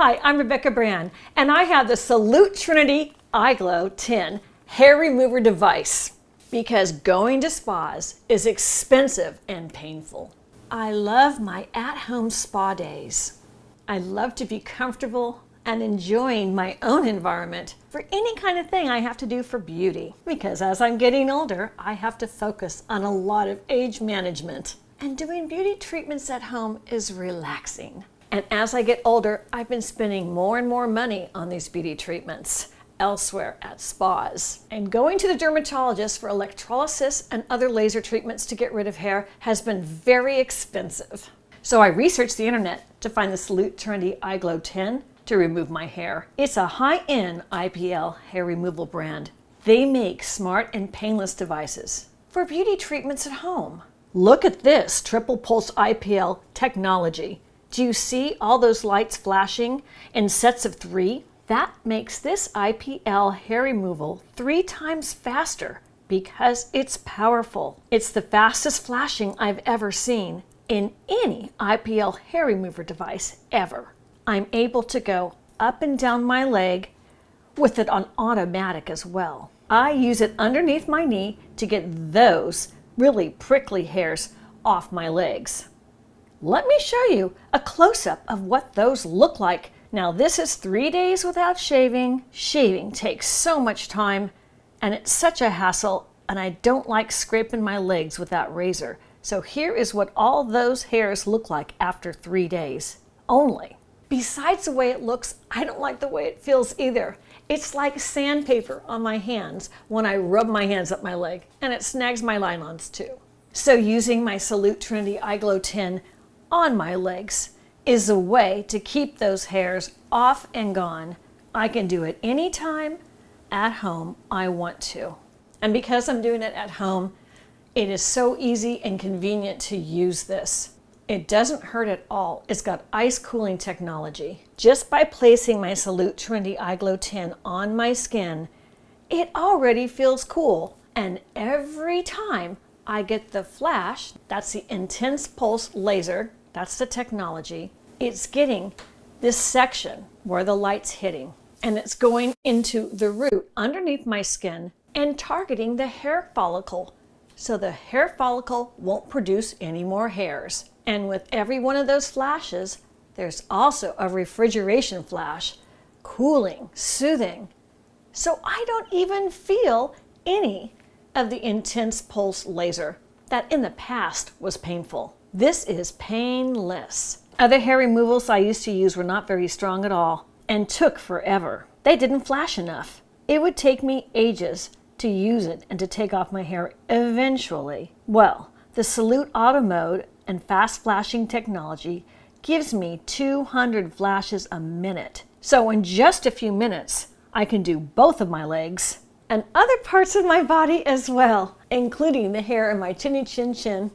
Hi, I'm Rebecca Brand, and I have the Salloot Trinity iGlow 10 hair remover device because going to spas is expensive and painful. I love my at-home spa days. I love to be comfortable and enjoying my own environment for any kind of thing I have to do for beauty. Because as I'm getting older, I have to focus on a lot of age management. And doing beauty treatments at home is relaxing. And as I get older, I've been spending more and more money on these beauty treatments elsewhere at spas. And going to the dermatologist for electrolysis and other laser treatments to get rid of hair has been very expensive. So I researched the internet to find the Salloot Trinity iGlow 10 to remove my hair. It's a high-end IPL hair removal brand. They make smart and painless devices for beauty treatments at home. Look at this triple pulse IPL technology. Do you see all those lights flashing in sets of 3? That makes this IPL hair removal 3 times faster because it's powerful. It's the fastest flashing I've ever seen in any IPL hair remover device ever. I'm able to go up and down my leg with it on automatic as well. I use it underneath my knee to get those really prickly hairs off my legs. Let me show you a close-up of what those look like. Now this is 3 days without shaving. Shaving takes so much time and it's such a hassle, and I don't like scraping my legs with that razor. So here is what all those hairs look like after 3 days only. Besides the way it looks, I don't like the way it feels either. It's like sandpaper on my hands when I rub my hands up my leg, and it snags my nylons too. So using my Salloot Trinity iGlow 10 on my legs is a way to keep those hairs off and gone. I can do it anytime at home I want to. And because I'm doing it at home, it is so easy and convenient to use this. It doesn't hurt at all. It's got ice cooling technology. Just by placing my Salloot Trinity iGlow 10 on my skin, it already feels cool. And every time I get the flash, that's the intense pulse laser, that's the technology, it's getting this section where the light's hitting, and it's going into the root underneath my skin and targeting the hair follicle. So the hair follicle won't produce any more hairs. And with every one of those flashes, there's also a refrigeration flash, cooling, soothing. So I don't even feel any of the intense pulse laser that in the past was painful. This is painless. Other hair removals I used to use were not very strong at all and took forever. They didn't flash enough. It would take me ages to use it and to take off my hair eventually. Well, the Salloot Auto Mode and fast flashing technology gives me 200 flashes a minute. So in just a few minutes, I can do both of my legs and other parts of my body as well, including the hair in my chinny chin chin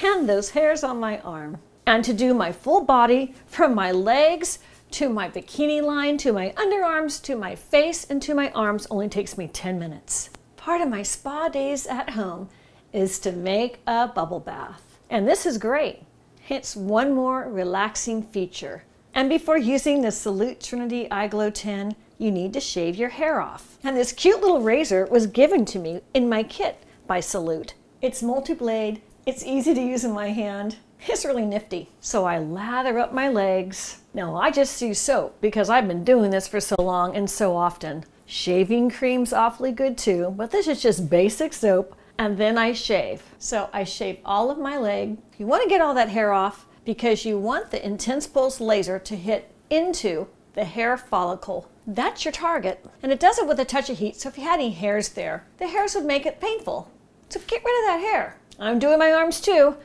and those hairs on my arm. And to do my full body from my legs to my bikini line, to my underarms, to my face, and to my arms only takes me 10 minutes. Part of my spa days at home is to make a bubble bath. And this is great. It's one more relaxing feature. And before using the Salloot Trinity iGlow 10, you need to shave your hair off. And this cute little razor was given to me in my kit by Salloot. It's multi-blade, it's easy to use in my hand. It's really nifty. So I lather up my legs. Now I just use soap because I've been doing this for so long and so often. Shaving cream's awfully good too, but this is just basic soap, and then I shave. So I shave all of my leg. You want to get all that hair off because you want the intense pulse laser to hit into the hair follicle. That's your target. And it does it with a touch of heat, so if you had any hairs there, the hairs would make it painful. So get rid of that hair. I'm doing my arms too,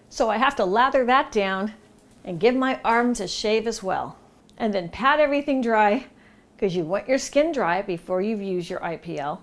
so I have to lather that down and give my arms a shave as well. And then pat everything dry, because you want your skin dry before you use your IPL.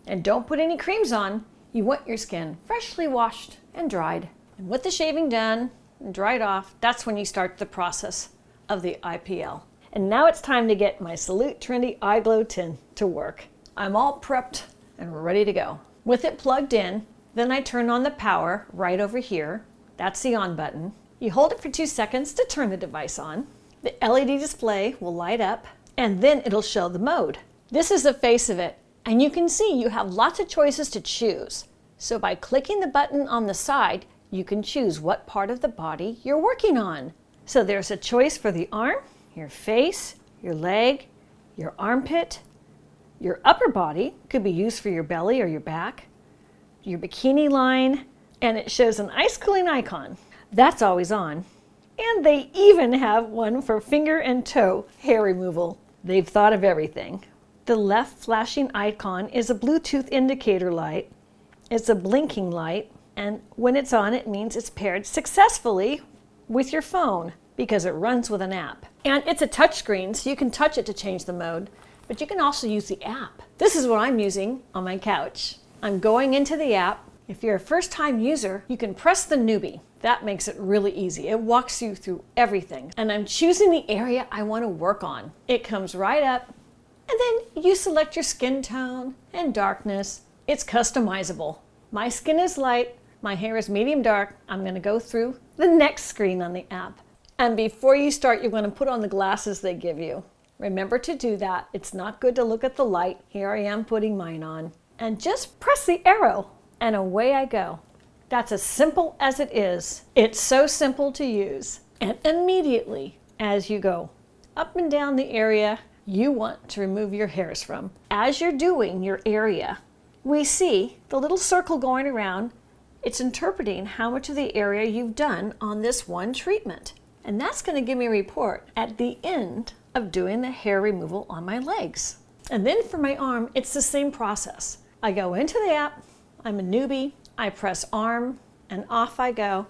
And don't put any creams on. You want your skin freshly washed and dried. And with the shaving done and dried off, that's when you start the process of the IPL. And now it's time to get my Salloot Trinity iGlow 10 to work. I'm all prepped and ready to go. With it plugged in, then I turn on the power right over here. That's the on button. You hold it for 2 seconds to turn the device on. The LED display will light up and then it'll show the mode. This is the face of it, and you can see you have lots of choices to choose. So by clicking the button on the side, you can choose what part of the body you're working on. So there's a choice for the arm, your face, your leg, your armpit, your upper body, could be used for your belly or your back, your bikini line, and it shows an ice cooling icon. That's always on. And they even have one for finger and toe hair removal. They've thought of everything. The left flashing icon is a Bluetooth indicator light. It's a blinking light, and when it's on, it means it's paired successfully with your phone because it runs with an app. And it's a touch screen, so you can touch it to change the mode, but you can also use the app. This is what I'm using on my couch. I'm going into the app. If you're a first-time user, you can press the newbie. That makes it really easy. It walks you through everything. And I'm choosing the area I want to work on. It comes right up, and then you select your skin tone and darkness. It's customizable. My skin is light, my hair is medium dark. I'm going to go through the next screen on the app. And before you start, you're going to put on the glasses they give you. Remember to do that. It's not good to look at the light. Here I am putting mine on. And just press the arrow, and away I go. That's as simple as it is. It's so simple to use. And immediately, as you go up and down the area you want to remove your hairs from, as you're doing your area, we see the little circle going around. It's interpreting how much of the area you've done on this one treatment. And that's going to give me a report at the end of doing the hair removal on my legs. And then for my arm, it's the same process. I go into the app, I'm a newbie, I press arm, and off I go,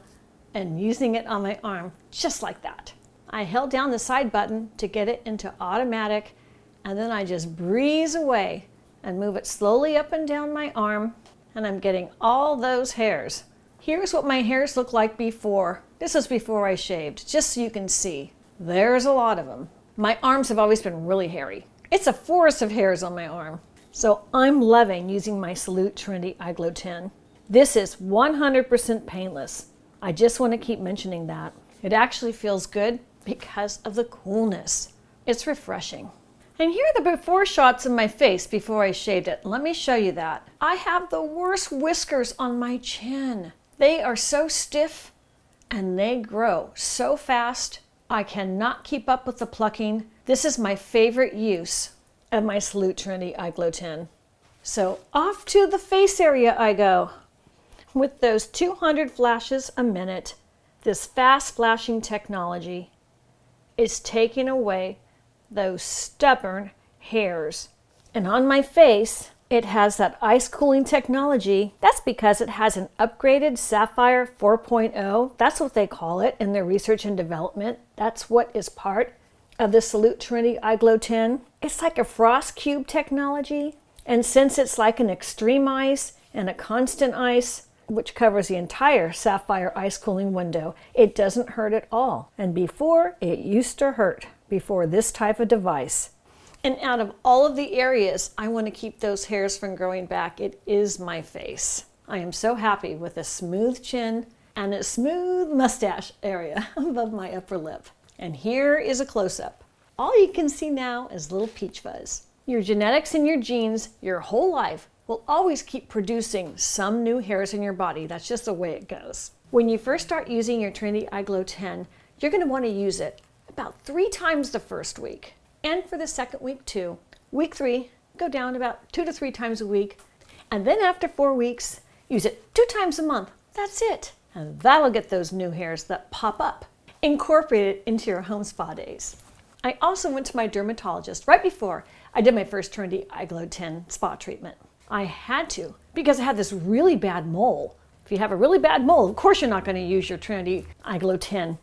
and using it on my arm, just like that. I held down the side button to get it into automatic, and then I just breeze away and move it slowly up and down my arm, and I'm getting all those hairs. Here's what my hairs look like before. This was before I shaved, just so you can see. There's a lot of them. My arms have always been really hairy. It's a forest of hairs on my arm. So I'm loving using my Salloot Trinity iGlow 10. This is 100% painless. I just want to keep mentioning that. It actually feels good because of the coolness. It's refreshing. And here are the before shots of my face before I shaved it. Let me show you that. I have the worst whiskers on my chin. They are so stiff and they grow so fast. I cannot keep up with the plucking. This is my favorite use of my Salloot Trinity iGlow 10. So off to the face area I go. With those 200 flashes a minute, this fast flashing technology is taking away those stubborn hairs. And on my face, it has that ice cooling technology. That's because it has an upgraded Sapphire 4.0. That's what they call it in their research and development. That's what is part of the Salloot Trinity iGlow 10. It's like a frost cube technology. And since it's like an extreme ice and a constant ice, which covers the entire Sapphire Ice-Cooling Window, it doesn't hurt at all. And before, it used to hurt before this type of device. And out of all of the areas I want to keep those hairs from growing back, it is my face. I am so happy with a smooth chin and a smooth mustache area above my upper lip. And here is a close-up. All you can see now is little peach fuzz. Your genetics and your genes, your whole life, will always keep producing some new hairs in your body. That's just the way it goes. When you first start using your Trinity iGlow 10, you're going to want to use it about 3 times the first week. And for the second week too. Week 3, go down about 2 to 3 times a week. And then after 4 weeks, use it 2 times a month. That's it. And that'll get those new hairs that pop up. Incorporate it into your home spa days. I also went to my dermatologist right before I did my first Trinity iGlow 10 spa treatment. I had to, because I had this really bad mole. If you have a really bad mole, of course you're not going to use your Trinity iGlow 10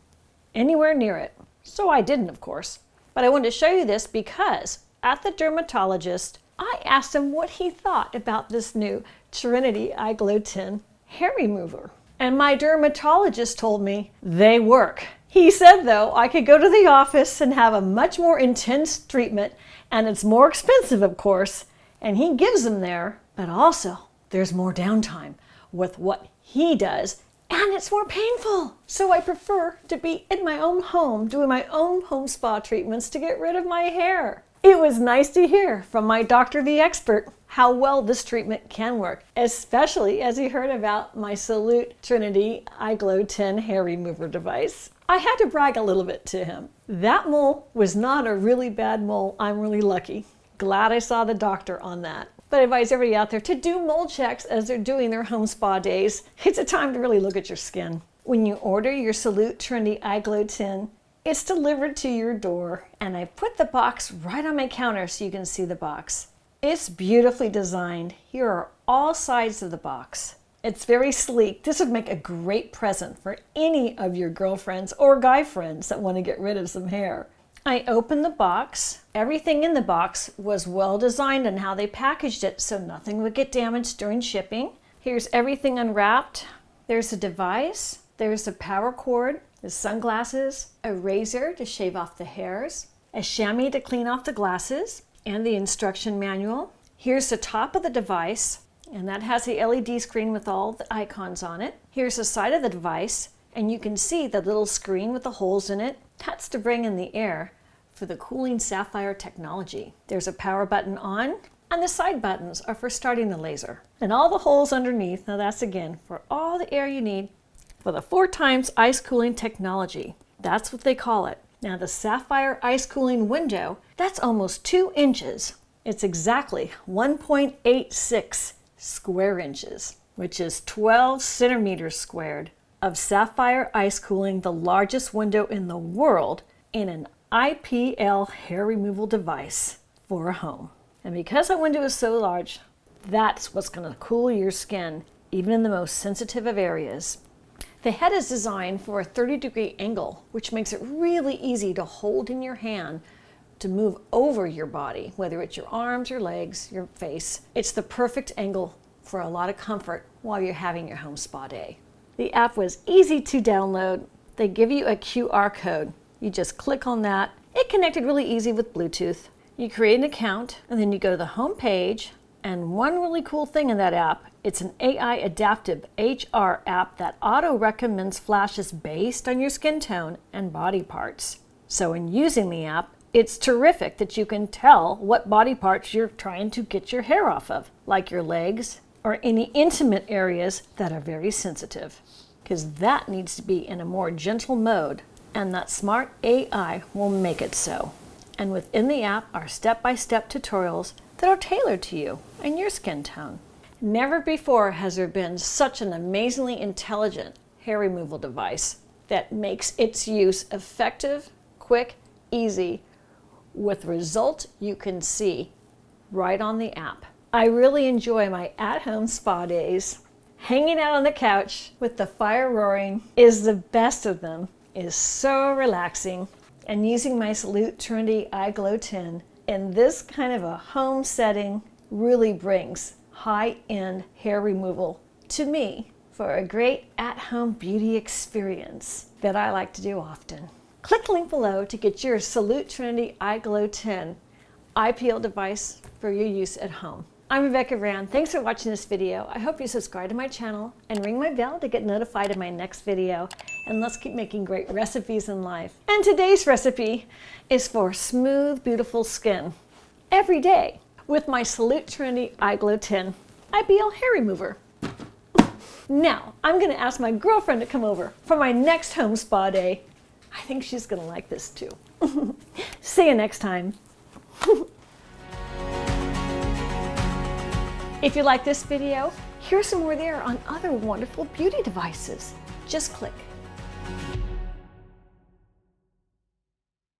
anywhere near it. So I didn't, of course. But I wanted to show you this because at the dermatologist, I asked him what he thought about this new Trinity iGlow 10 hair remover. And my dermatologist told me they work. He said, though, I could go to the office and have a much more intense treatment, and it's more expensive, of course, and he gives them there, but also there's more downtime with what he does and it's more painful. So I prefer to be in my own home doing my own home spa treatments to get rid of my hair. It was nice to hear from my doctor, the expert, how well this treatment can work, especially as he heard about my Salloot Trinity iGlow 10 hair remover device. I had to brag a little bit to him. That mole was not a really bad mole. I'm really lucky. Glad I saw the doctor on that. But I advise everybody out there to do mole checks as they're doing their home spa days. It's a time to really look at your skin. When you order your Salloot Trinity iGlow 10, it's delivered to your door, and I put the box right on my counter so you can see the box. It's beautifully designed. Here are all sides of the box. It's very sleek. This would make a great present for any of your girlfriends or guy friends that want to get rid of some hair. I opened the box. Everything in the box was well designed and how they packaged it so nothing would get damaged during shipping. Here's everything unwrapped. There's a device. There's a power cord. The sunglasses, a razor to shave off the hairs, a chamois to clean off the glasses, and the instruction manual. Here's the top of the device, and that has a LED screen with all the icons on it. Here's the side of the device, and you can see the little screen with the holes in it. That's to bring in the air for the cooling Sapphire technology. There's a power button on, and the side buttons are for starting the laser. And all the holes underneath, now that's again for all the air you need for the 4x ice cooling technology. That's what they call it. Now the Sapphire Ice-Cooling Window, that's almost 2 inches. It's exactly 1.86 square inches, which is 12 centimeters squared of Sapphire ice cooling, the largest window in the world in an IPL hair removal device for a home. And because that window is so large, that's what's going to cool your skin, even in the most sensitive of areas. The head is designed for a 30-degree angle, which makes it really easy to hold in your hand to move over your body, whether it's your arms, your legs, your face. It's the perfect angle for a lot of comfort while you're having your home spa day. The app was easy to download. They give you a QR code. You just click on that. It connected really easy with Bluetooth. You create an account, and then you go to the home page. And one really cool thing in that app, it's an AI adaptive HR app that auto-recommends flashes based on your skin tone and body parts. So in using the app, it's terrific that you can tell what body parts you're trying to get your hair off of, like your legs or any intimate areas that are very sensitive, because that needs to be in a more gentle mode, and that smart AI will make it so. And within the app are step-by-step tutorials that are tailored to you and your skin tone. Never before has there been such an amazingly intelligent hair removal device that makes its use effective, quick, easy, with results you can see right on the app. I really enjoy my at-home spa days. Hanging out on the couch with the fire roaring is the best of them. It is so relaxing. And using my Salloot Trinity iGlow 10 in this kind of a home setting really brings high-end hair removal to me for a great at-home beauty experience that I like to do often. Click the link below to get your Salloot Trinity iGlow 10 IPL device for your use at home. I'm Rebecca Rand. Thanks for watching this video. I hope you subscribe to my channel and ring my bell to get notified of my next video. And let's keep making great recipes in life. And today's recipe is for smooth, beautiful skin every day with my Salloot Trinity iGlow 10 IPL hair remover. Now, I'm going to ask my girlfriend to come over for my next home spa day. I think she's going to like this too. See you next time. If you like this video, here's some more there on other wonderful beauty devices. Just click.